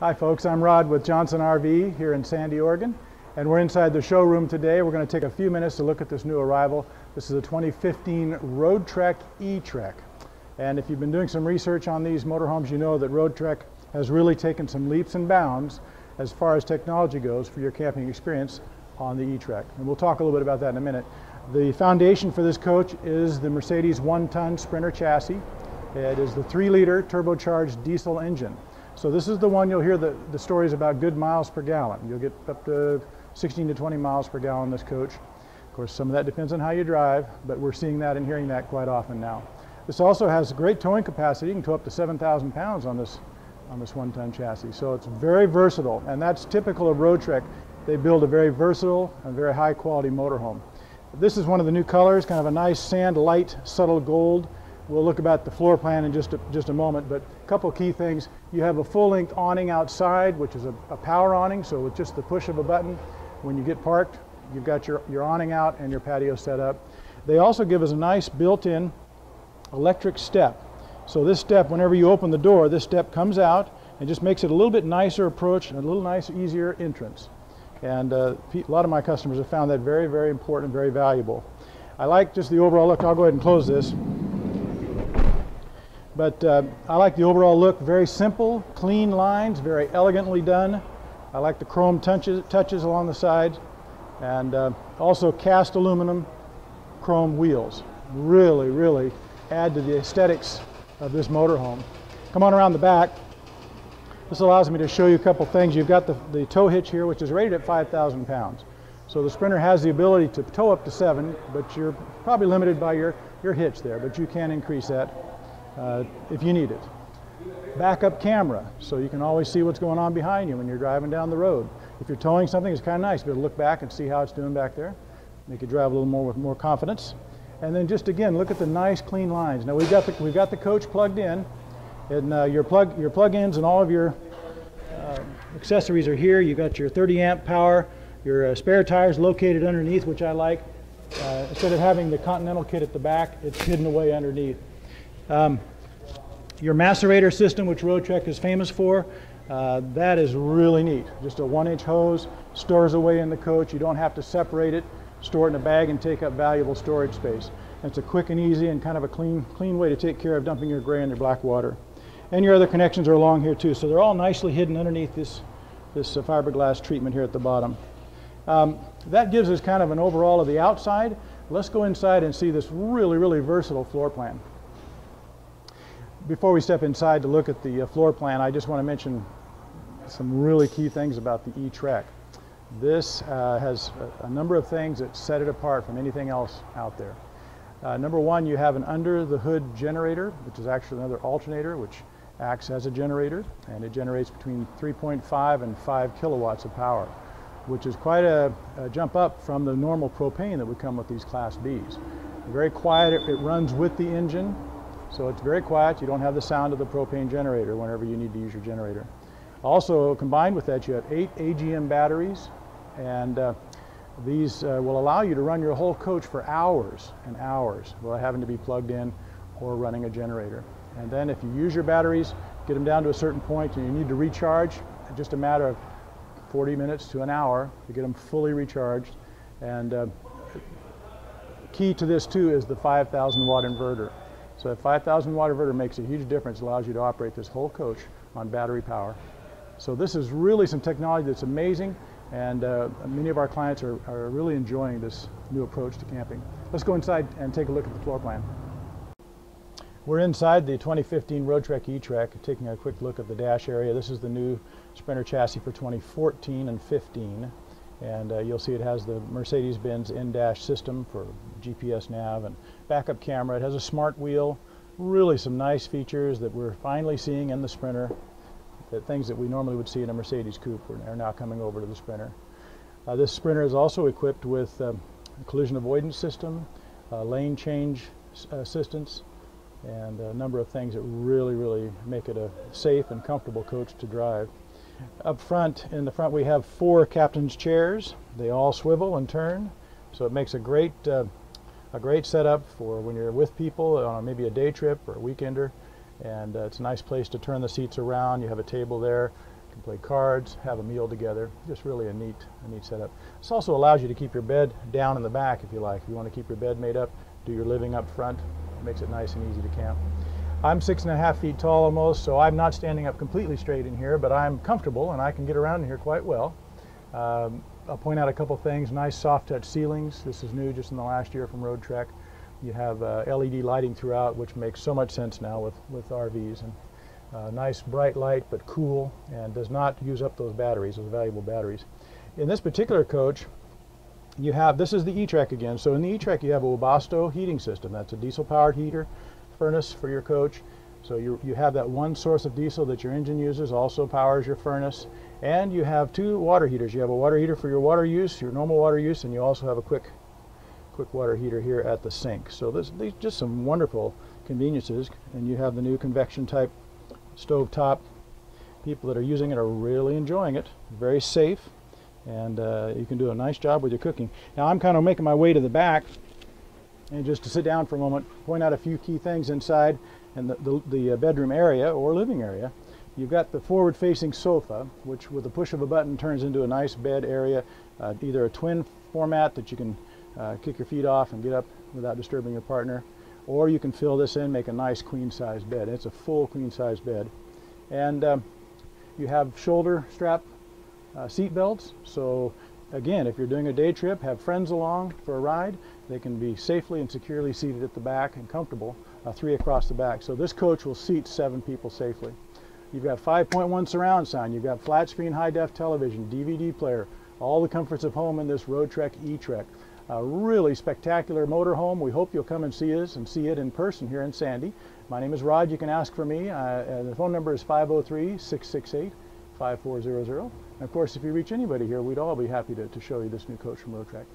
Hi folks, I'm Rod with Johnson RV here in Sandy, Oregon, and we're inside the showroom today. We're going to take a few minutes to look at this new arrival. This is a 2015 Roadtrek Etrek, and if you've been doing some research on these motorhomes, you know that Roadtrek has really taken some leaps and bounds as far as technology goes for your camping experience on the Etrek, and we'll talk a little bit about that in a minute. The foundation for this coach is the Mercedes 1-ton Sprinter chassis. It is the 3-liter turbocharged diesel engine. So this is the one you'll hear the stories about good miles per gallon. You'll get up to 16 to 20 miles per gallon in this coach. Of course, some of that depends on how you drive, but we're seeing that and hearing that quite often now. This also has great towing capacity. You can tow up to 7,000 pounds on this 1-ton chassis. So it's very versatile, and that's typical of Roadtrek. They build a very versatile and very high quality motorhome. This is one of the new colors, kind of a nice sand light, subtle gold. We'll look about the floor plan in just a moment, but a couple key things. You have a full-length awning outside, which is a power awning, so with just the push of a button, when you get parked, you've got your awning out and your patio set up. They also give us a nice built-in electric step. So this step, whenever you open the door, this step comes out and just makes it a little bit nicer approach and a little easier entrance. And a lot of my customers have found that very, very important, very valuable. I like just the overall look. I'll go ahead and close this. But I like the overall look. Very simple, clean lines, very elegantly done. I like the chrome touches along the sides, and also cast aluminum chrome wheels. Really, really add to the aesthetics of this motorhome. Come on around the back. This allows me to show you a couple things. You've got the tow hitch here, which is rated at 5,000 pounds. So the Sprinter has the ability to tow up to 7, but you're probably limited by your hitch there, but you can increase that if you need it. Backup camera, so you can always see what's going on behind you when you're driving down the road. If you're towing something, it's kind of nice to be able to look back and see how it's doing back there. Make you drive a little more with more confidence. And then just again, look at the nice clean lines. Now we've got the coach plugged in, and your plug-ins and all of your accessories are here. You've got your 30 amp power, your spare tires located underneath, which I like. Instead of having the Continental kit at the back, it's hidden away underneath. Your macerator system, which Roadtrek is famous for, that is really neat. Just a 1-inch hose, stores away in the coach. You don't have to separate it, store it in a bag, and take up valuable storage space. And it's a quick and easy and kind of a clean way to take care of dumping your gray and your black water. And your other connections are along here too, so they're all nicely hidden underneath this fiberglass treatment here at the bottom. That gives us kind of an overall of the outside. Let's go inside and see this really, really versatile floor plan. Before we step inside to look at the floor plan, I just want to mention some really key things about the Etrek. This has a number of things that set it apart from anything else out there. Number one, you have an under-the-hood generator, which is actually another alternator, which acts as a generator, and it generates between 3.5 and 5 kilowatts of power, which is quite a jump up from the normal propane that would come with these Class Bs. Very quiet. It runs with the engine. So it's very quiet. You don't have the sound of the propane generator whenever you need to use your generator. Also, combined with that, you have 8 AGM batteries, and these will allow you to run your whole coach for hours and hours without having to be plugged in or running a generator. And then if you use your batteries, get them down to a certain point and you need to recharge, just a matter of 40 minutes to an hour to get them fully recharged. And key to this too is the 5,000 watt inverter. So that 5,000 watt inverter makes a huge difference, allows you to operate this whole coach on battery power. So this is really some technology that's amazing, and many of our clients are really enjoying this new approach to camping. Let's go inside and take a look at the floor plan. We're inside the 2015 Roadtrek Etrek, taking a quick look at the dash area. This is the new Sprinter chassis for 2014 and 15. And you'll see it has the Mercedes-Benz in-dash system for GPS nav and backup camera. It has a smart wheel, really some nice features that we're finally seeing in the Sprinter. The things that we normally would see in a Mercedes coupe are now coming over to the Sprinter. This Sprinter is also equipped with a collision avoidance system, lane change assistance, and a number of things that really, really make it a safe and comfortable coach to drive. Up front, in the front, we have 4 captain's chairs. They all swivel and turn, so it makes a great setup for when you're with people on maybe a day trip or a weekender. And it's a nice place to turn the seats around. You have a table there, You can play cards, have a meal together. Just really a neat setup. This also allows you to keep your bed down in the back if you like. If you want to keep your bed made up, do your living up front. It makes it nice and easy to camp. I'm 6.5 feet tall almost, so I'm not standing up completely straight in here, but I'm comfortable and I can get around in here quite well. I'll point out a couple things. Nice soft touch ceilings. This is new just in the last year from Roadtrek. You have LED lighting throughout, which makes so much sense now with RVs. And nice bright light, but cool, and does not use up those batteries, those valuable batteries. In this particular coach, you have, this is the Etrek again. So in the Etrek you have a Webasto heating system. That's a diesel powered heater furnace for your coach. So you have that one source of diesel that your engine uses, also powers your furnace. And you have two water heaters. You have a water heater for your water use, your normal water use, and you also have a quick water heater here at the sink. So these just some wonderful conveniences. And you have the new convection type stove top. People that are using it are really enjoying it. Very safe, and you can do a nice job with your cooking. Now I'm kind of making my way to the back, and just to sit down for a moment, point out a few key things inside and the bedroom area or living area. You've got the forward-facing sofa, which with the push of a button turns into a nice bed area, either a twin format that you can kick your feet off and get up without disturbing your partner, or you can fill this in, make a nice queen-size bed. It's a full queen-size bed. And you have shoulder strap seat belts, so again, if you're doing a day trip, have friends along for a ride, they can be safely and securely seated at the back and comfortable, 3 across the back. So this coach will seat 7 people safely. You've got 5.1 surround sound, you've got flat screen high-def television, DVD player, all the comforts of home in this Roadtrek Etrek. A really spectacular motorhome. We hope you'll come and see us and see it in person here in Sandy. My name is Rod. You can ask for me. The phone number is 503-668-5400. And of course, if you reach anybody here, we'd all be happy to show you this new coach from Roadtrek.